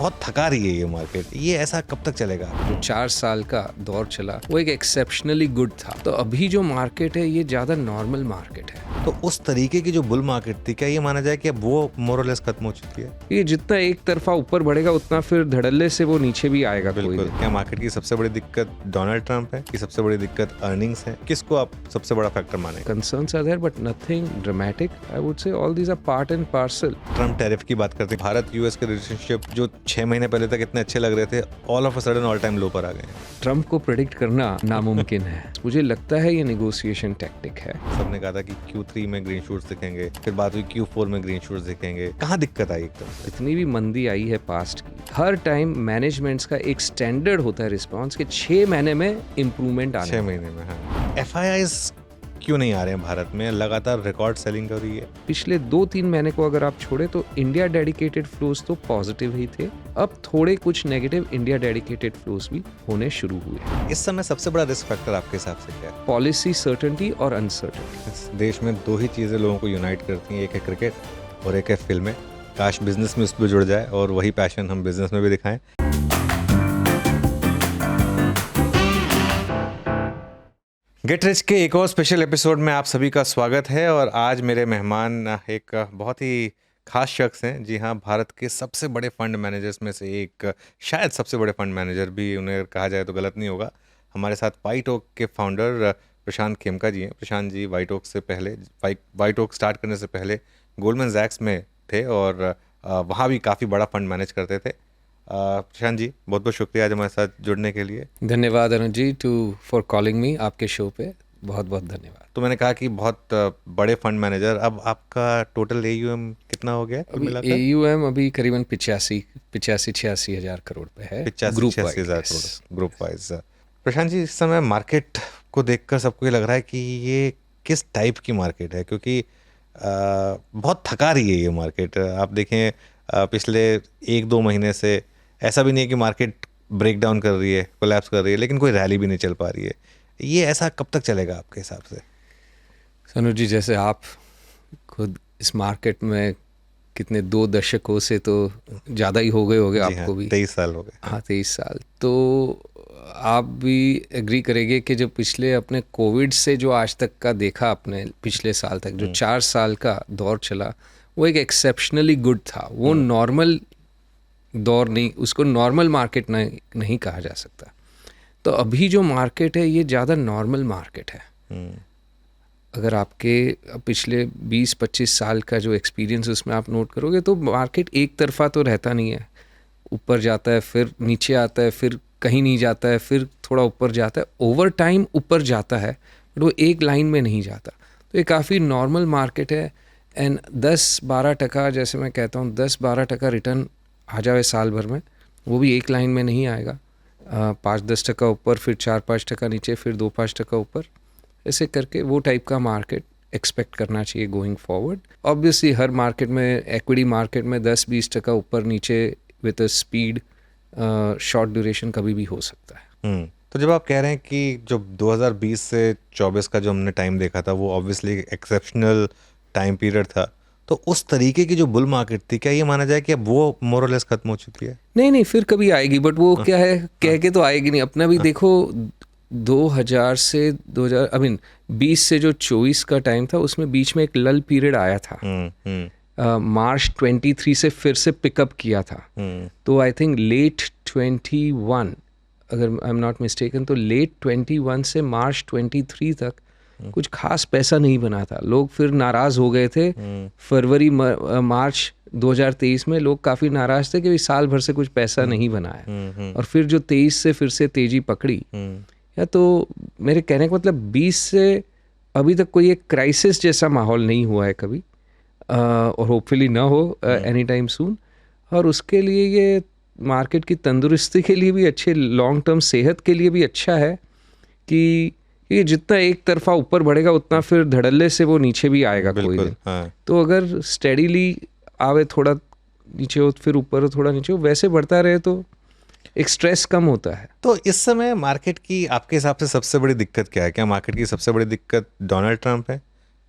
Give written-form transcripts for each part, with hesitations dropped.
बहुत थका रही है ये मार्केट, ये ऐसा कब तक चलेगा? जो 4 साल का दौर चला वो एक एक्सेप्शनली गुड था। तो अभी जो मार्केट है ये ज़्यादा नॉर्मल मार्केट है। तो उस तरीके की जो बुल मार्केट थी, क्या ये माना जाए कि अब वो मोर और लेस खत्म हो चुकी है? ये जितना एक तरफा ऊपर बढ़ेगा उतना फिर धड़ल्ले से वो नीचे भी आएगा। कोई बिल्कुल। दिन। क्या मार्केट की सबसे बड़ी दिक्कत डोनाल्ड ट्रंप है कि सबसे बड़ी दिक्कत अर्निंग्स है? किसको आप सबसे बड़ा फैक्टर माने? Concerns are there but nothing dramatic. I would say all these are part and parcel. Trump tariff की बात करते हैं, भारत यूएस के रिलेशनशिप जो 6 महीने पहले तक इतने अच्छे लग रहे थे, all of a sudden all time low पर आ गए हैं। ट्रंप को प्रेडिक्ट करना नामुमकिन है। मुझे लगता है ये नेगोशिएशन टैक्टिक है। सबने कहा था कि Q3 में ग्रीन शूट्स दिखेंगे, फिर बात हुई Q4 में ग्रीन शूट्स दिखेंगे। कहाँ दिक्कत आई एकदम से? इतनी भी मंदी आई है पास्ट की, हर टाइम मैनेजमेंट्स का एक स्टैंडर्ड होता है रिस्पांस के 6 महीने में इम्प्रूवमेंट आना 6 महीने में। हाँ, FIIs क्यों नहीं आ रहे हैं भारत में? लगातार रिकॉर्ड सेलिंग हो रही है। पिछले 2-3 महीने को अगर आप छोड़े तो इंडिया डेडिकेटेड फ्लोज तो पॉजिटिव ही थे। अब थोड़े कुछ नेगेटिव इंडिया डेडिकेटेड फ्लोज भी होने शुरू हुए। इस समय सबसे बड़ा रिस्क फैक्टर आपके हिसाब से क्या है? पॉलिसी सर्टेनिटी और अनसर्टेनिटी। इस देश में 2 ही चीज़ें लोगों को यूनाइट करती हैं, एक है क्रिकेट और एक है फिल्में। काश बिजनेस में उस पर जुड़ जाए और वही पैशन हम बिजनेस में भी दिखाएं। गेट रिच के एक और स्पेशल एपिसोड में आप सभी का स्वागत है और आज मेरे मेहमान एक बहुत ही खास शख्स हैं। जी हाँ, भारत के सबसे बड़े फंड मैनेजर्स में से एक, शायद सबसे बड़े फंड मैनेजर भी उन्हें कहा जाए तो गलत नहीं होगा। हमारे साथ वाइट ओक के फाउंडर प्रशांत खेमका जी हैं। प्रशांत जी वाइट ओक से पहले, वाइट ओक स्टार्ट करने से पहले गोल्डमैन सैक्स में थे और वहाँ भी काफ़ी बड़ा फंड मैनेज करते थे। प्रशांत जी बहुत बहुत शुक्रिया आज हमारे साथ जुड़ने के लिए। धन्यवाद अनुज जी फॉर कॉलिंग मी। आपके शो पे बहुत बहुत धन्यवाद। तो मैंने कहा कि बहुत बड़े फंड मैनेजर, अब आपका टोटल AUM कितना हो गया कुल मिलाकर? AUM अभी करीबन 85-86 हज़ार करोड़ पे है। 85-86 हज़ार करोड़ ग्रुप वाइज। प्रशांत जी, इस समय मार्केट को देखकर सबको ये लग रहा है कि ये किस टाइप की मार्केट है, क्योंकि बहुत थका रही है ये मार्केट। आप देखें पिछले 1-2 महीने से ऐसा भी नहीं है कि मार्केट ब्रेक डाउन कर रही है, कोलैप्स कर रही है, लेकिन कोई रैली भी नहीं चल पा रही है। ये ऐसा कब तक चलेगा आपके हिसाब से? सनुज जी, जैसे आप खुद इस मार्केट में कितने 2 दशकों से तो ज़्यादा ही हो गए होंगे आपको भी। 23 साल हो गए। हाँ, 23 साल। तो आप भी एग्री करेंगे कि जो पिछले अपने कोविड से जो आज तक का देखा आपने, पिछले साल तक जो 4 साल का दौर चला वो एक एक्सेप्शनली गुड था। वो नॉर्मल दौर नहीं, उसको नॉर्मल मार्केट नहीं कहा जा सकता। तो अभी जो मार्केट है ये ज़्यादा नॉर्मल मार्केट है। अगर आपके पिछले 20-25 साल का जो एक्सपीरियंस उसमें आप नोट करोगे तो मार्केट एक तरफा तो रहता नहीं है। ऊपर जाता है, फिर नीचे आता है, फिर कहीं नहीं जाता है, फिर थोड़ा ऊपर जाता है। ओवर टाइम ऊपर जाता है बट वो एक लाइन में नहीं जाता। तो ये काफ़ी नॉर्मल मार्केट है। एंड 10-12%, जैसे मैं कहता हूँ 10-12% रिटर्न आ जाए साल भर में, वो भी एक लाइन में नहीं आएगा। 5-10% ऊपर, फिर 4-5% नीचे, फिर 2-5% ऊपर, ऐसे करके वो टाइप का मार्केट एक्सपेक्ट करना चाहिए गोइंग फॉरवर्ड। ऑब्वियसली हर मार्केट में, एक्विटी मार्केट में 10-20% ऊपर नीचे with a speed short duration कभी भी हो सकता है। तो जब आप कह रहे हैं कि जो 2020 से 24 का जो हमने टाइम देखा था वो ऑब्वियसली एक्सेप्शनल टाइम पीरियड था, तो उस तरीके की जो बुल मार्केट थी, क्या ये माना जाए कि अब वो मोर और लेस खत्म हो चुकी है? नहीं, फिर कभी आएगी, बट वो क्या है, कह के तो आएगी नहीं। अपना भी देखो 2000 से 20 से जो 24 का टाइम था उसमें बीच में एक लल पीरियड आया था। मार्च 23 से फिर से पिकअप किया था। तो आई थिंक लेट 21, अगर आई एम नॉट मिस्टेकन, तो लेट 21 से मार्च 23 तक कुछ खास पैसा नहीं बना था। लोग फिर नाराज़ हो गए थे। फरवरी मार्च 2023 में लोग काफ़ी नाराज़ थे कि साल भर से कुछ पैसा नहीं बना है। और फिर जो 23 से फिर से तेज़ी पकड़ी, या तो मेरे कहने का मतलब 20 से अभी तक कोई एक क्राइसिस जैसा माहौल नहीं हुआ है कभी, और होपफुली ना हो एनी टाइम सून। और उसके लिए ये मार्केट की तंदुरुस्ती के लिए भी अच्छे, लॉन्ग टर्म सेहत के लिए भी अच्छा है कि ये जितना एक तरफा ऊपर बढ़ेगा उतना फिर धड़ल्ले से वो नीचे भी आएगा कोई दिन। हाँ। तो अगर स्टेडीली आवे, थोड़ा नीचे हो फिर ऊपर हो, थोड़ा नीचे हो, वैसे बढ़ता रहे तो एक स्ट्रेस कम होता है। तो इस समय मार्केट की आपके हिसाब से सबसे बड़ी दिक्कत क्या है? क्या मार्केट की सबसे बड़ी दिक्कत डोनाल्ड ट्रंप है,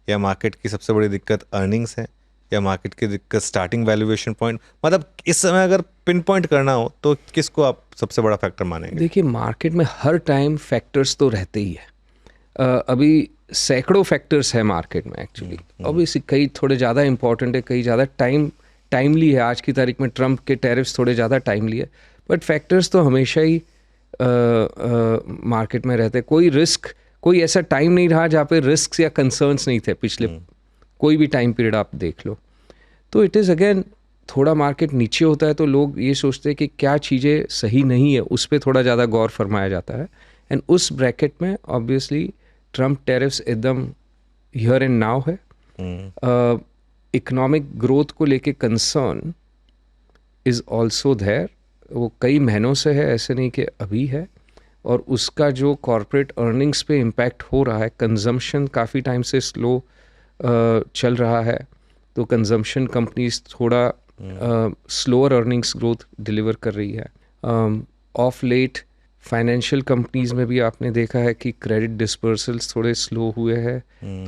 या मार्केट की सबसे बड़ी दिक्कत अर्निंग्स है, या मार्केट के स्टार्टिंग वैल्यूएशन पॉइंट, मतलब इस समय अगर पिन पॉइंट करना हो तो किसको आप सबसे बड़ा फैक्टर मानेंगे? देखिए, मार्केट में हर टाइम फैक्टर्स तो रहते ही है। अभी सैकड़ों फैक्टर्स है मार्केट में एक्चुअली। ऑब्वियसली कई थोड़े ज़्यादा इंपॉर्टेंट है, कई ज़्यादा टाइमली है। आज की तारीख में ट्रम्प के टैरिफ्स थोड़े ज़्यादा टाइमली है, बट फैक्टर्स तो हमेशा ही मार्केट में रहते हैं। कोई ऐसा टाइम नहीं रहा जहाँ पे रिस्क या कंसर्न्स नहीं थे पिछले कोई भी टाइम पीरियड आप देख लो। तो इट इज़ अगेन, थोड़ा मार्केट नीचे होता है तो लोग ये सोचते हैं कि क्या चीज़ें सही नहीं है, उस पर थोड़ा ज़्यादा गौर फरमाया जाता है। एंड उस ब्रैकेट में ऑब्वियसली ट्रम्प टैरिफ्स एकदम हियर एंड नाउ है। इकोनॉमिक ग्रोथ को लेके कंसर्न इज़ ऑल्सो देयर। वो कई महीनों से है, ऐसे नहीं कि अभी है। और उसका जो कॉरपोरेट अर्निंग्स पे इम्पैक्ट हो रहा है, कंजम्पशन काफ़ी टाइम से स्लो चल रहा है, तो कंजम्पशन कंपनीज थोड़ा स्लोअर अर्निंग्स ग्रोथ डिलीवर कर रही है। ऑफ लेट फाइनेंशियल कंपनीज में भी आपने देखा है कि क्रेडिट डिस्पर्सल्स थोड़े स्लो हुए हैं,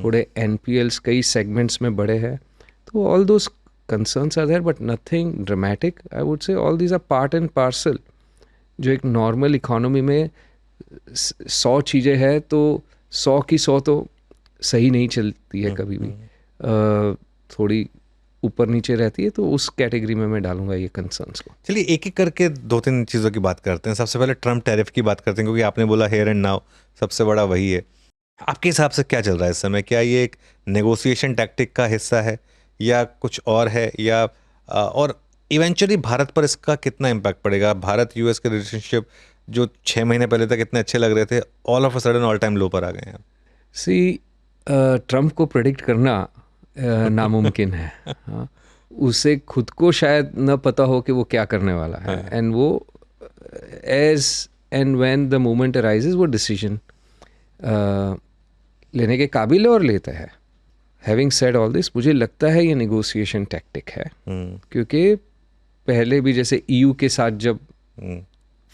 थोड़े एनपीएल्स कई सेगमेंट्स में बढ़े हैं। तो all those concerns are there but nothing dramatic. I would say all these are part and parcel. जो एक नॉर्मल इकोनॉमी में 100 चीज़ें हैं तो 100 की 100 तो सही नहीं चलती है कभी भी, थोड़ी ऊपर नीचे रहती है। तो उस कैटेगरी में मैं डालूंगा ये कंसर्न्स को। चलिए एक एक करके 2-3 चीज़ों की बात करते हैं। सबसे पहले ट्रम्प टैरिफ की बात करते हैं, क्योंकि आपने बोला हेयर एंड नाउ सबसे बड़ा वही है। आपके हिसाब से क्या चल रहा है इस समय? क्या ये एक नेगोशिएशन टैक्टिक का हिस्सा है या कुछ और है, या और इवेंचुअली भारत पर इसका कितना इम्पैक्ट पड़ेगा? भारत यूएस के रिलेशनशिप जो 6 महीने पहले तक इतने अच्छे लग रहे थे, all of a sudden all time low पर आ गए हैं। सी, ट्रम्प को प्रेडिक्ट करना नामुमकिन है। हाँ, उसे खुद को शायद न पता हो कि वो क्या करने वाला है। एंड वो age and when the moment arises वो डिसीजन लेने के काबिल है और लेता है। हैविंग सेड ऑल दिस, मुझे लगता है ये नेगोशिएशन टैक्टिक है, क्योंकि पहले भी जैसे ईयू के साथ जब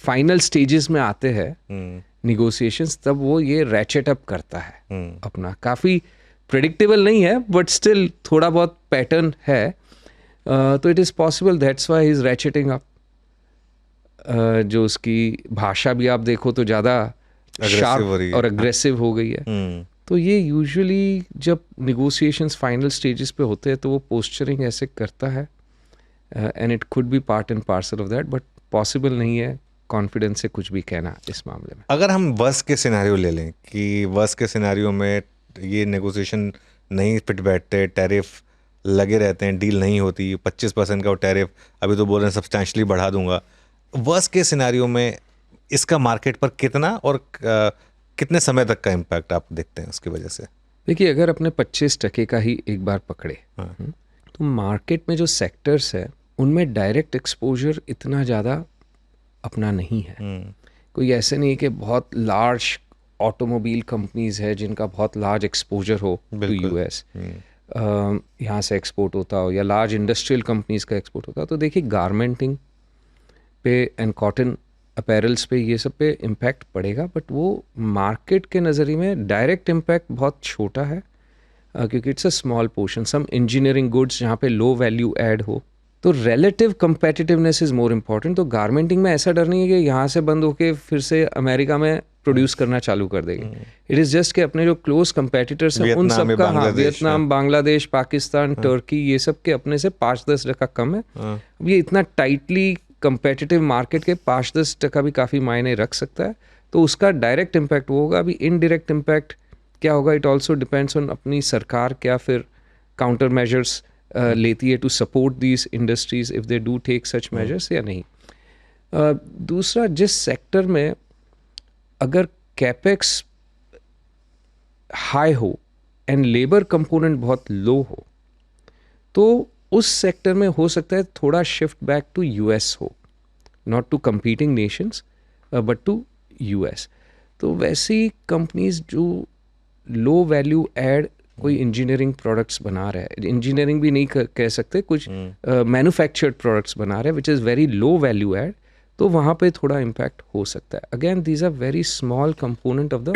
फाइनल स्टेजेस में आते हैं निगोशिएशंस, तब वो ये रैचेट अप करता है अपना। काफ़ी प्रेडिक्टेबल नहीं है बट स्टिल थोड़ा बहुत पैटर्न है। तो it is possible that's why he is ratcheting up. जो उसकी भाषा भी आप देखो तो ज़्यादा शार्प और अग्रेसिव हो गई है। तो ये यूजुअली जब निगोशिएशंस फाइनल स्टेजेस पे होते हैं तो वो पोस्चरिंग ऐसे करता है, and it could be part and parcel of that, but possible नहीं है कॉन्फिडेंस से कुछ भी कहना इस मामले में। अगर हम वर्स्ट के सिनेरियो ले लें कि वर्स्ट के सिनेरियो में ये नेगोशिएशन नहीं फिट बैठते, टैरिफ लगे रहते हैं, डील नहीं होती, 25% का वो टैरिफ अभी तो बोल रहे हैं सब्सटैंशली बढ़ा दूंगा, वर्स्ट के सिनेरियो में इसका मार्केट पर कितना और कितने समय तक का इम्पैक्ट आप देखते हैं उसकी वजह से? देखिए, अगर अपने 25% का ही एक बार पकड़े तो मार्केट में जो सेक्टर्स है उनमें डायरेक्ट एक्सपोजर इतना ज़्यादा अपना नहीं है। कोई ऐसे नहीं कि बहुत लार्ज ऑटोमोबाइल कंपनीज है जिनका बहुत लार्ज एक्सपोजर हो टू यूएस, यहाँ से एक्सपोर्ट होता हो, या लार्ज इंडस्ट्रियल कंपनीज का एक्सपोर्ट होता हो। तो देखिए, गारमेंटिंग पे एंड कॉटन अपैरल्स पे ये सब पे इम्पैक्ट पड़ेगा, बट वो मार्केट के नज़रिए में डायरेक्ट इम्पैक्ट बहुत छोटा है, क्योंकि it's a small portion. Some engineering goods जहाँ पे लो वैल्यू ऐड हो, तो relative competitiveness is more important. तो गारमेंटिंग में ऐसा डर नहीं है कि यहाँ से बंद होके फिर से अमेरिका में प्रोड्यूस करना चालू कर देगी। इट इज़ जस्ट कि अपने जो क्लोज कंपेटिटर्स हैं उन सब का, हाँ, वियतनाम, बांग्लादेश, पाकिस्तान, टर्की, ये सब के अपने से 5-10% कम है। अब ये इतना टाइटली कंपेटिटिव मार्केट के 5-10% भी काफ़ी मायने रख सकता है। तो उसका डायरेक्ट इम्पैक्ट वो होगा। अभी इनडायरेक्ट इम्पैक्ट क्या होगा, इट ऑल्सो डिपेंड्स ऑन अपनी सरकार क्या फिर काउंटर मेजर्स लेती है to support these industries if they do take such measures या नहीं। दूसरा, जिस सेक्टर में अगर कैपेक्स हाई हो एंड लेबर कंपोनेंट बहुत लो हो, तो उस सेक्टर में हो सकता है थोड़ा शिफ्ट बैक टू यूएस हो, not to competing nations but to US. तो वैसी कंपनीज जो लो वैल्यू ऐड कोई इंजीनियरिंग प्रोडक्ट्स बना रहा है, इंजीनियरिंग भी नहीं कह सकते, कुछ मैन्युफैक्चर्ड प्रोडक्ट्स बना रहे हैं which is very low value add, तो वहाँ पे थोड़ा इम्पैक्ट हो सकता है। Again these are very small component of the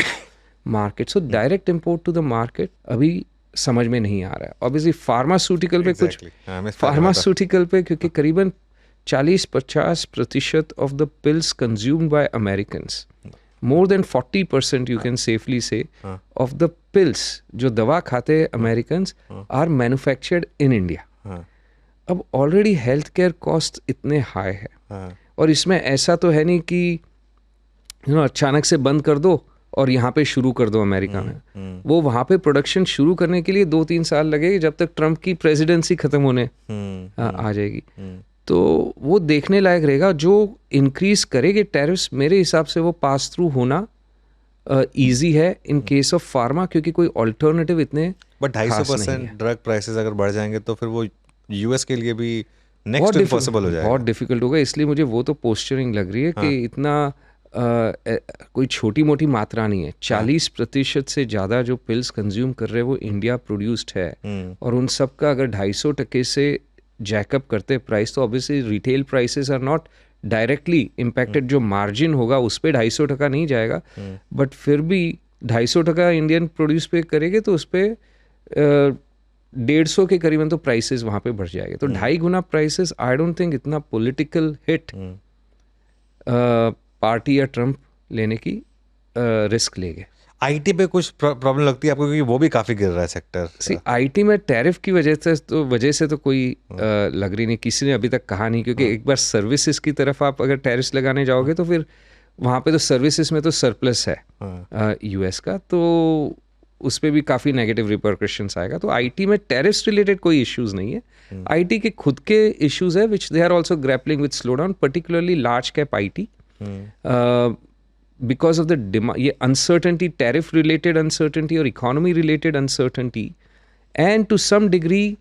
market. So direct import to the market अभी समझ में नहीं आ रहा है। ऑब्वियसली फार्मास्यूटिकल पे कुछ एग्जैक्टली हाँ मैं इस पे आने वाला था। फार्मास्यूटिकल पे क्योंकि करीबन 40-50% of the pills consumed by Americans, more than 40% you can safely say हाँ ऑफ द पिल्स जो दवा खाते हैं Americans are manufactured in India. हाँ अब ऑलरेडी हेल्थ केयर कॉस्ट इतने हाई है, हाँ और इसमें ऐसा तो है नहीं कि अचानक से बंद कर दो और यहाँ पे शुरू कर दो अमेरिका में। वो वहाँ पे प्रोडक्शन शुरू करने के लिए 2-3 साल लगेगी, जब तक ट्रम्प की प्रेसिडेंसी खत्म होने आ जाएगी। तो वो देखने लायक रहेगा। जो इंक्रीज करेंगे टैरिफ्स, मेरे हिसाब से वो पास थ्रू होना इजी है इन केस ऑफ फार्मा, क्योंकि कोई ऑल्टरनेटिव इतने बट खास नहीं 250% है। ड्रग प्राइसेस अगर बढ़ जाएंगे तो फिर वो यूएस के लिए भी बहुत नेक्स्ट इम्पॉसिबल हो जाएगा। बहुत डिफिकल्ट होगा। इसलिए मुझे वो तो पोस्चरिंग लग रही है कि इतना कोई छोटी मोटी मात्रा नहीं है। 40% से ज़्यादा जो पिल्स कंज्यूम कर रहे हैं वो इंडिया प्रोड्यूस्ड है, और उन सब का अगर 250% से जैकअप करते प्राइस, तो obviously retail prices are not directly impacted. जो मार्जिन होगा उस पर 250% नहीं जाएगा, बट फिर भी 250% इंडियन प्रोड्यूस पे करेंगे तो उस पर 150 के करीबन तो प्राइसेस वहाँ पे बढ़ जाएंगे। तो 2.5 गुना प्राइसेस, आई डोंट थिंक इतना पॉलिटिकल हिट पार्टी या ट्रम्प लेने की रिस्क लेंगे। आईटी पे कुछ प्रॉब्लम लगती है आपको, क्योंकि वो भी काफी गिर रहा है सेक्टर। सी आईटी में टैरिफ की वजह से तो कोई लग रही नहीं, किसी ने अभी तक कहा नहीं, क्योंकि एक बार सर्विसेज की तरफ आप अगर टैरिफ लगाने जाओगे तो फिर वहाँ पे तो सर्विसेज में तो सरप्लस है यूएस का, तो उस पर भी काफ़ी नेगेटिव रिपरकशंस आएगा। तो आईटी में टैरिफ्स रिलेटेड कोई इश्यूज नहीं है। आईटी के खुद के इश्यूज है which they are also grappling with slow down, particularly large cap IT, because of the demand, ये अनसर्टनिटी, टैरिफ रिलेटेड अनसर्टनिटी और economy related uncertainty, and to some degree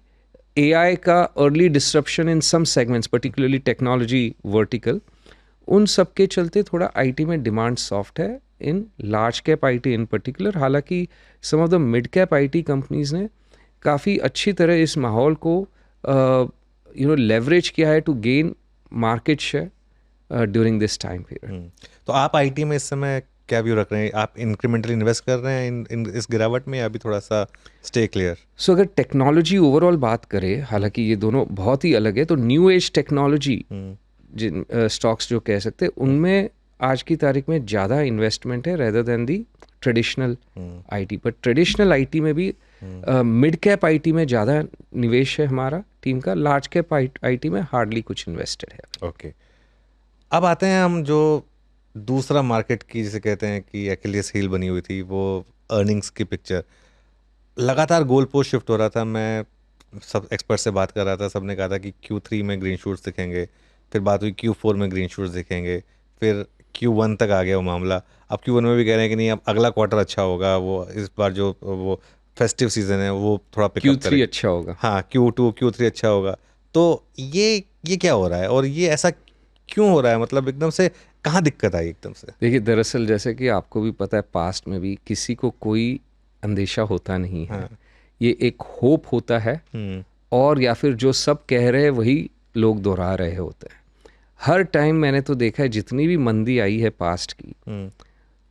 AI का early disruption in some segments, particularly technology vertical, उन सब के चलते थोड़ा IT में demand soft है, in large cap IT in particular. हालांकि some of the mid cap IT companies ने काफ़ी अच्छी तरह इस माहौल को लेवरेज किया है to gain market share during this time period. तो आप आईटी में इस समय क्या व्यू रख रहे हैं? आप इंक्रीमेंटली इन्वेस्ट कर रहे हैं इन इस गिरावट में, या अभी थोड़ा सा स्टे क्लियर? सो अगर टेक्नोलॉजी ओवरऑल बात करें, हालांकि ये दोनों बहुत ही अलग है, तो न्यू एज टेक्नोलॉजी जिन स्टॉक्स जो कह सकते हैं, उनमें आज की तारीख में ज़्यादा इन्वेस्टमेंट है rather than the traditional IT. पर ट्रेडिशनल आईटी में भी मिड कैप आईटी में ज़्यादा निवेश है हमारा टीम का, लार्ज कैप आईटी में हार्डली कुछ इन्वेस्टेड है। ओके, अब आते हैं हम जो दूसरा मार्केट की, जिसे कहते हैं कि एक्लियस हील बनी हुई थी, वो अर्निंग्स की पिक्चर। लगातार गोल पोस्ट शिफ्ट हो रहा था। मैं सब एक्सपर्ट से बात कर रहा था, सबने कहा था कि Q3 में ग्रीन शूट्स दिखेंगे, फिर बात हुई Q4 में ग्रीन शूट्स दिखेंगे, फिर Q1 तक आ गया वो मामला। अब Q1 में भी कह रहे हैं कि नहीं, अब अगला क्वार्टर अच्छा होगा, वो इस बार जो वो फेस्टिव सीजन है वो थोड़ा पिकअप Q3 करेगा। अच्छा होगा। हाँ, Q2 Q3 अच्छा होगा। तो ये क्या हो रहा है, और ये ऐसा क्यों हो रहा है? मतलब एकदम से कहाँ दिक्कत आई एकदम से? देखिए, दरअसल जैसे कि आपको भी पता है, पास्ट में भी किसी को कोई अंदेशा होता नहीं है। ये एक होप होता है, और या फिर जो सब कह रहे हैं वही लोग दोहरा रहे होते हैं। हर टाइम मैंने तो देखा है, जितनी भी मंदी आई है पास्ट की,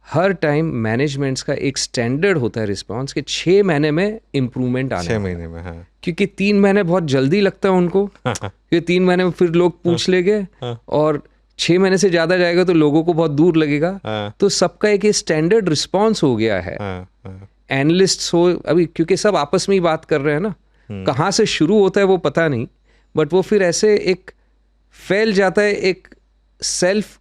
हर टाइम मैनेजमेंट्स का एक स्टैंडर्ड होता है रिस्पांस कि 6 महीने में इम्प्रूवमेंट आने 6 महीने में। हाँ, क्योंकि 3 महीने बहुत जल्दी लगता है उनको, क्योंकि 3 महीने में फिर लोग पूछ लेंगे, और 6 महीने से ज़्यादा जाएगा तो लोगों को बहुत दूर लगेगा। तो सबका एक स्टैंडर्ड रिस्पांस हो गया है। एनालिस्ट्स हो अभी, क्योंकि सब आपस में ही बात कर रहे हैं ना, कहाँ से शुरू होता है वो पता नहीं, बट वो फिर ऐसे एक फैल जाता है, एक सेल्फ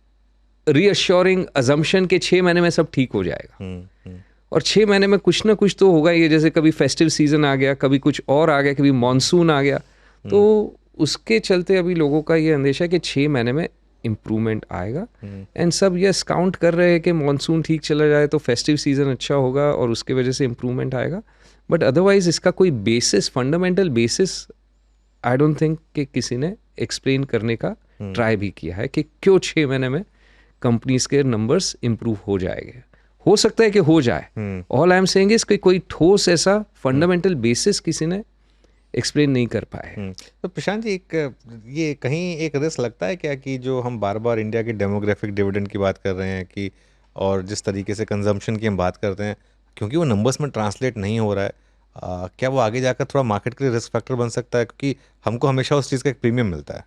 रीअश्योरिंग अजम्पशन के 6 महीने में सब ठीक हो जाएगा। और 6 महीने में कुछ ना कुछ तो होगा। ये जैसे कभी फेस्टिव सीजन आ गया, कभी कुछ और आ गया, कभी मॉनसून आ गया, तो उसके चलते अभी लोगों का ये अंदेशा है कि 6 महीने में इम्प्रूवमेंट आएगा। एंड सब ये काउंट कर रहे हैं कि मॉनसून ठीक चला जाए तो फेस्टिव सीजन अच्छा होगा और उसके वजह से इम्प्रूवमेंट आएगा। बट अदरवाइज इसका कोई basis, fundamental basis I don't think कि किसी ने एक्सप्लेन करने का ट्राई भी किया है कि क्यों 6 महीने में कंपनीज के नंबर्स इम्प्रूव हो जाएंगे। हो सकता है कि हो जाए। All I am saying is कि कोई ठोस ऐसा फंडामेंटल बेसिस किसी ने एक्सप्लेन नहीं कर पाए। तो प्रशांत जी, ये कहीं एक रिस्क लगता है क्या कि जो हम बार बार इंडिया की डेमोग्राफिक डिविडेंड की बात कर रहे हैं कि, और जिस तरीके से कंजम्पशन की हम बात करते हैं, क्योंकि वो नंबर्स में ट्रांसलेट नहीं हो रहा है, क्या वो आगे जाकर थोड़ा मार्केट के लिए रिस्क फैक्टर बन सकता है, क्योंकि हमको हमेशा उस चीज़ का एक प्रीमियम मिलता है?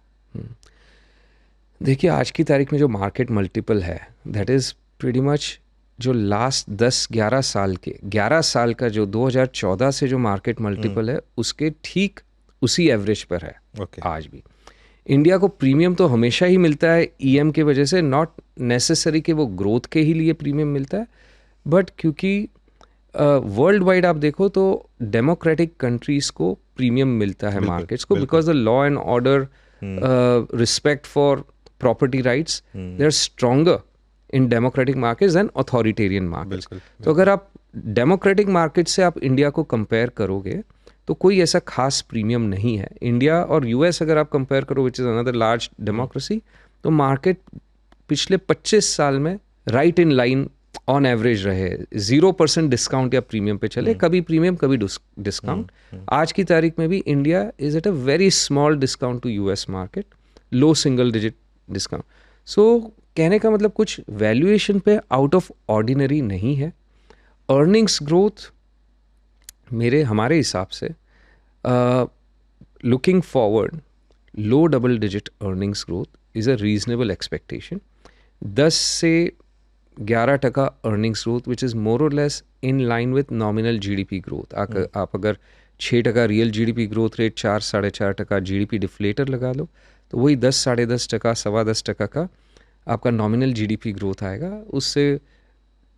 देखिए आज की तारीख में जो मार्केट मल्टीपल है दैट इज़ प्रीटी मच जो लास्ट 11 साल का जो 2014 से जो मार्केट मल्टीपल है उसके ठीक उसी एवरेज पर है ओके। आज भी। इंडिया को प्रीमियम तो हमेशा ही मिलता है ईएम के वजह से, नॉट नेसेसरी कि वो ग्रोथ के ही लिए प्रीमियम मिलता है, बट क्योंकि वर्ल्ड वाइड आप देखो तो डेमोक्रेटिक कंट्रीज को प्रीमियम मिलता है बिल्कुल, मार्केट्स को, बिल्कुल। Because the law and order, respect for property rights, they are stronger in democratic markets than authoritarian markets. बिल्कुल, तो अगर आप डेमोक्रेटिक मार्केट से आप इंडिया को कंपेयर करोगे तो कोई ऐसा खास प्रीमियम नहीं है। इंडिया और यूएस अगर आप कंपेयर करो which is another large democracy, तो मार्केट पिछले 25 साल में right in line on average रहे, 0% डिस्काउंट या प्रीमियम पे चले, कभी प्रीमियम कभी डिस्काउंट। आज की तारीख में भी India is at a very small discount to US market, low single digit discount. So कहने का मतलब कुछ वैल्यूएशन पे आउट ऑफ ऑर्डिनरी नहीं है। अर्निंग्स ग्रोथ हमारे हिसाब से looking forward low double digit earnings growth is a reasonable expectation. 10 से 11% earnings growth which is more और less in line with nominal GDP growth. आप अगर 6% real GDP growth rate, 4-4.5% GDP deflator लगा लो, तो वही 10-10.5%, 10.25% का आपका नॉमिनल जीडीपी ग्रोथ आएगा। उससे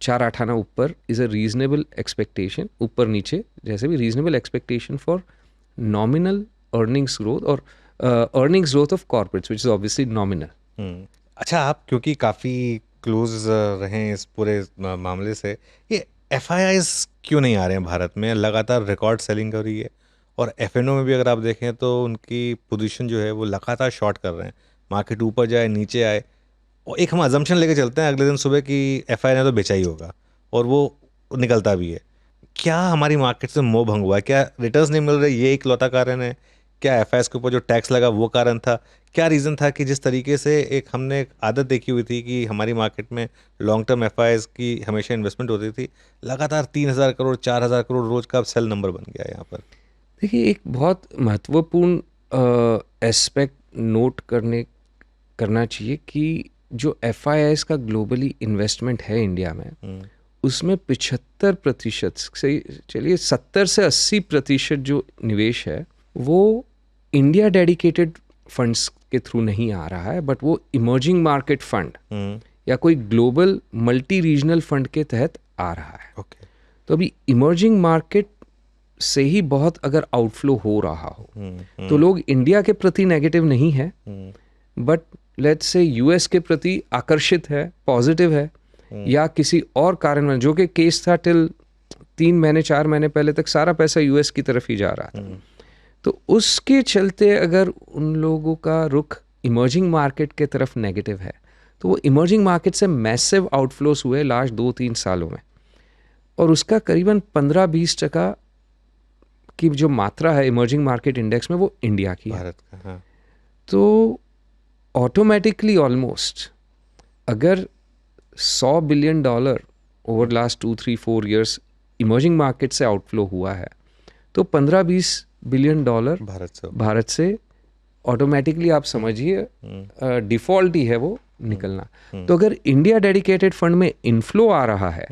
4-8 आना ऊपर इज़ अ रीजनेबल एक्सपेक्टेशन, ऊपर नीचे जैसे भी reasonable expectation for nominal earnings growth और earnings growth of corporates which is obviously nominal. अच्छा, आप क्योंकि काफ़ी क्लोज रहे हैं इस पूरे मामले से, ये एफआईआईज क्यों नहीं आ रहे हैं भारत में? लगातार रिकॉर्ड सेलिंग हो रही है, और एफएनओ में भी अगर आप देखें तो उनकी पोजीशन जो है वो लगातार शॉर्ट कर रहे हैं। मार्केट ऊपर जाए नीचे आए, और एक हम अजम्पशन लेके चलते हैं अगले दिन सुबह कि एफआईआई ने तो बेचा ही होगा, और वो निकलता भी है। क्या हमारी मार्केट से मोह भंग हुआ है? क्या रिटर्न्स नहीं मिल रहे, ये एक लौता कारण है? क्या एफआईआईज के ऊपर जो टैक्स लगा वो कारण था? क्या रीज़न था कि जिस तरीके से हमने एक आदत देखी हुई थी कि हमारी मार्केट में लॉन्ग टर्म एफआईआईज की हमेशा इन्वेस्टमेंट होती थी, लगातार 3,000 करोड़ 4,000 करोड़ रोज का अब सेल नंबर बन गया है यहाँ पर? देखिए एक बहुत महत्वपूर्ण एस्पेक्ट नोट करना चाहिए कि जो एफआईआईज का ग्लोबली इन्वेस्टमेंट है इंडिया में, उसमें 75% से चलिए 70 से 80% जो निवेश है वो इंडिया डेडिकेटेड फंड्स के थ्रू नहीं आ रहा है, बट वो इमर्जिंग मार्केट फंड या कोई ग्लोबल मल्टी रीजनल फंड के तहत आ रहा है। ओके। तो अभी इमर्जिंग मार्केट से ही बहुत अगर आउटफ्लो हो रहा हो तो लोग इंडिया के प्रति नेगेटिव नहीं है, बट लेट्स से यूएस के प्रति आकर्षित है, पॉजिटिव है, या किसी और कारण में, जो कि केस था टिल 3-4 महीने पहले तक सारा पैसा यूएस की तरफ ही जा रहा था। तो उसके चलते अगर उन लोगों का रुख इमर्जिंग मार्केट के तरफ नेगेटिव है, तो वो इमर्जिंग मार्केट से मैसिव आउटफ्लोस हुए लास्ट 2-3 सालों में, और उसका करीबन 15-20% की जो मात्रा है इमर्जिंग मार्केट इंडेक्स में वो इंडिया की है। भारत का, हाँ। तो ऑटोमेटिकली ऑलमोस्ट अगर $100 billion over last 2-3-4 years emerging market से आउटफ्लो हुआ है, तो 15-20 बिलियन डॉलर भारत से ऑटोमेटिकली आप समझिए डिफॉल्ट ही है वो निकलना। तो अगर इंडिया डेडिकेटेड फंड में इनफ्लो आ रहा है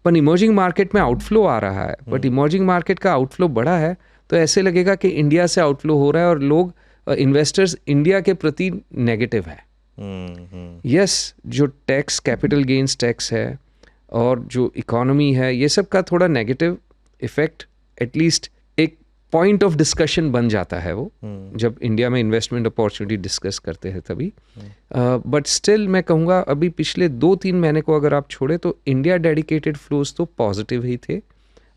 पर इमर्जिंग मार्केट में आउटफ्लो आ रहा है, बट इमर्जिंग मार्केट का आउटफ्लो बड़ा है, तो ऐसे लगेगा कि इंडिया से आउटफ्लो हो रहा है और लोग इन्वेस्टर्स इंडिया के प्रति नेगेटिव है। यस, जो टैक्स, कैपिटल गेन्स टैक्स है और जो इकोनॉमी है, ये सब का थोड़ा नेगेटिव इफेक्ट एटलीस्ट एक पॉइंट ऑफ डिस्कशन बन जाता है वो, जब इंडिया में इन्वेस्टमेंट अपॉर्चुनिटी डिस्कस करते हैं तभी। बट स्टिल मैं कहूँगा अभी पिछले 2-3 महीने को अगर आप छोड़े तो इंडिया डेडिकेटेड फ्लोज तो पॉजिटिव ही थे,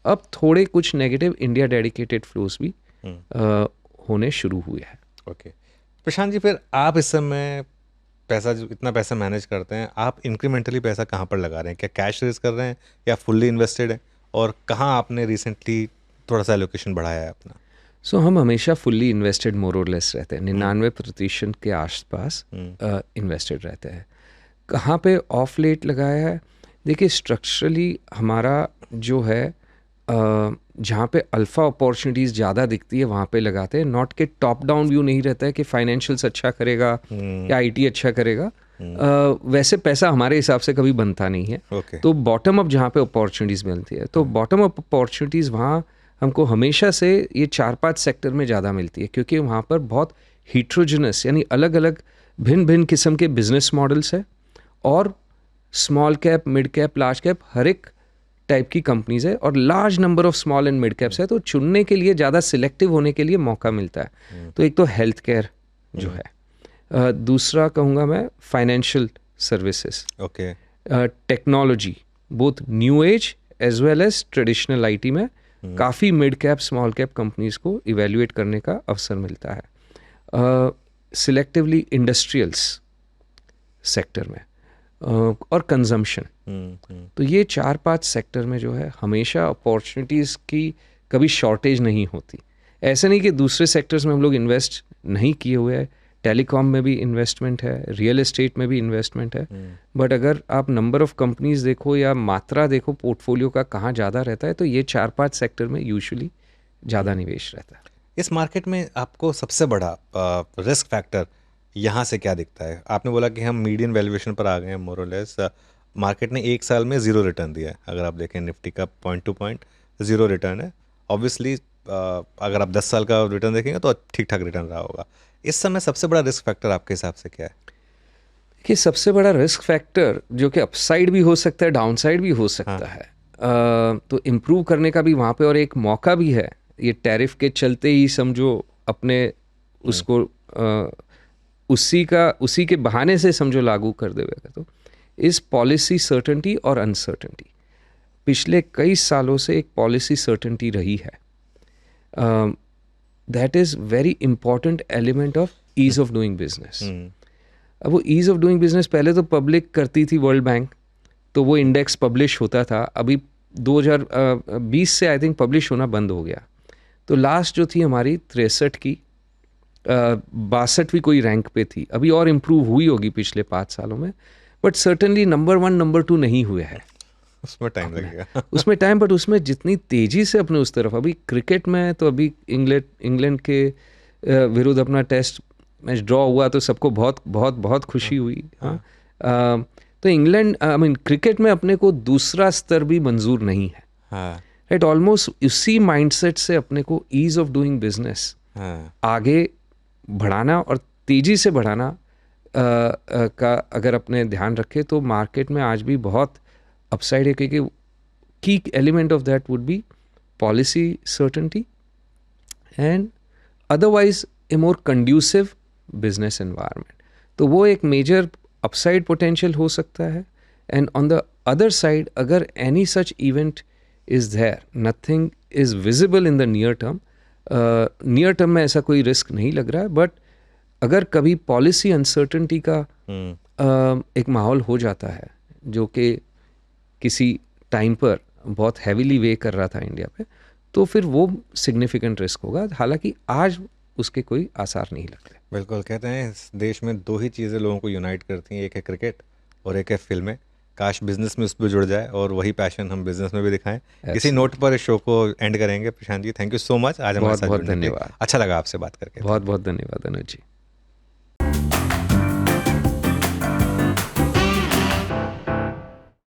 अब थोड़े कुछ नेगेटिव इंडिया डेडिकेटेड फ्लोज भी होने शुरू हुए हैं। ओके प्रशांत जी, फिर आप इस समय पैसा, जो इतना पैसा मैनेज करते हैं, आप इंक्रीमेंटली पैसा कहाँ पर लगा रहे हैं? क्या कैश रेज कर रहे हैं या फुल्ली इन्वेस्टेड हैं? और कहाँ आपने रिसेंटली थोड़ा सा एलोकेशन बढ़ाया है अपना? सो हम हमेशा फुल्ली इन्वेस्टेड मोर और लेस रहते हैं, 99% के आसपास इन्वेस्टेड रहते हैं। कहाँ पे ऑफ लेट लगाया है? देखिए स्ट्रक्चरली हमारा जो है जहाँ पे अल्फ़ा अपॉर्चुनिटीज़ ज़्यादा दिखती है वहाँ पे लगाते हैं, नॉट के टॉप डाउन व्यू नहीं रहता है कि फाइनेंशियल्स अच्छा करेगा या आईटी अच्छा करेगा। वैसे पैसा हमारे हिसाब से कभी बनता नहीं है। ओके। तो बॉटम अप जहाँ पे अपॉर्चुनिटीज़ मिलती है, तो बॉटम अप अपॉर्चुनिटीज़ वहाँ हमको हमेशा से ये 4-5 सेक्टर में ज़्यादा मिलती है, क्योंकि वहाँ पर बहुत हीट्रोजनस यानी अलग अलग भिन्न भिन्न किस्म के बिजनेस मॉडल्स है, और small cap, mid cap, large cap हर एक टाइप की कंपनीज है, और large number of small and mid caps है। तो चुनने के लिए ज़्यादा सिलेक्टिव होने के लिए मौका मिलता है। तो एक तो हेल्थ केयर जो है, दूसरा कहूँगा मैं financial services, okay. Technology, both new age as well as traditional IT में काफ़ी mid cap small cap companies को इवेल्युएट करने का अवसर मिलता है। सिलेक्टिवली इंडस्ट्रियल्स सेक्टर में, और कंजम्पशन। तो ये 4-5 सेक्टर में जो है हमेशा अपॉर्चुनिटीज़ की कभी शॉर्टेज नहीं होती। ऐसे नहीं कि दूसरे सेक्टर्स में हम लोग इन्वेस्ट नहीं किए हुए हैं, टेलीकॉम में भी इन्वेस्टमेंट है, रियल एस्टेट में भी इन्वेस्टमेंट है, बट अगर आप नंबर ऑफ कंपनीज देखो या मात्रा देखो पोर्टफोलियो का कहाँ ज़्यादा रहता है, तो ये 4-5 सेक्टर में यूजुअली ज़्यादा निवेश रहता है। इस मार्केट में आपको सबसे बड़ा रिस्क फैक्टर यहाँ से क्या दिखता है? आपने बोला कि हम मीडियन वैल्यूएशन पर आ गए हैं मोर और लेस। मार्केट ने एक साल में ज़ीरो रिटर्न दिया है। अगर आप देखें निफ्टी का point two point zero return है। ऑब्वियसली अगर आप 10 साल का रिटर्न देखेंगे तो ठीक ठाक रिटर्न रहा होगा। इस समय सबसे बड़ा रिस्क फैक्टर आपके हिसाब से क्या है? कि सबसे बड़ा रिस्क फैक्टर जो कि अपसाइड भी हो सकता है, डाउन साइड भी हो सकता है, तो इम्प्रूव करने का भी वहाँ पे और एक मौका भी है। ये टैरिफ के चलते ही समझो अपने उसको उसी के बहाने से समझो लागू कर देगा। तो इस पॉलिसी सर्टेनिटी और अनसर्टेनिटी पिछले कई सालों से एक पॉलिसी सर्टेनिटी रही है। That is very important element of ease of doing business. अब वो ईज़ ऑफ डूइंग बिजनेस पहले तो पब्लिक करती थी, वर्ल्ड बैंक, तो वो इंडेक्स पब्लिश होता था। अभी 2020 से आई थिंक पब्लिश होना बंद हो गया। तो लास्ट जो थी हमारी 63 की 62वीं कोई रैंक पे थी। अभी और इम्प्रूव हुई होगी पिछले 5 सालों में, बट सर्टनली नंबर 1 नंबर 2 नहीं हुए हैं। उसमें टाइम लगेगा। उसमें टाइम, बट उसमें जितनी तेज़ी से अपने उस तरफ, अभी क्रिकेट में तो अभी इंग्लैंड के विरुद्ध अपना टेस्ट मैच ड्रॉ हुआ तो सबको बहुत बहुत बहुत खुशी हुई। हाँ, तो इंग्लैंड क्रिकेट में अपने को दूसरा स्तर भी मंजूर नहीं है। राइट, ऑलमोस्ट उसी माइंडसेट से अपने को ईज ऑफ डूइंग बिजनेस आगे बढ़ाना और तेज़ी से बढ़ाना का अगर अपने ध्यान रखें तो मार्केट में आज भी बहुत अपसाइड है, क्योंकि key element of that would be policy certainty and otherwise a more conducive business environment. तो वो एक मेजर अपसाइड पोटेंशियल हो सकता है। And on the other side, अगर any such event is there, nothing is visible in the near term में ऐसा कोई रिस्क नहीं लग रहा है, बट अगर कभी पॉलिसी अनसर्टेनिटी का एक माहौल हो जाता है जो कि किसी टाइम पर बहुत हैवीली वे कर रहा था इंडिया पे, तो फिर वो सिग्निफिकेंट रिस्क होगा। हालांकि आज उसके कोई आसार नहीं लगते। बिल्कुल, कहते हैं इस देश में 2 ही चीज़ें लोगों को यूनाइट करती हैं, एक है क्रिकेट और एक है फिल्में। काश बिजनेस में उस पर जुड़ जाए और वही पैशन हम बिजनेस में भी दिखाएं। इसी नोट पर इस शो को एंड करेंगे। Prashant ji, thank you so much आज हमारे साथ जुड़ने के लिए। धन्यवाद। अच्छा लगा आपसे बात करके। बहुत बहुत धन्यवाद अनुज जी।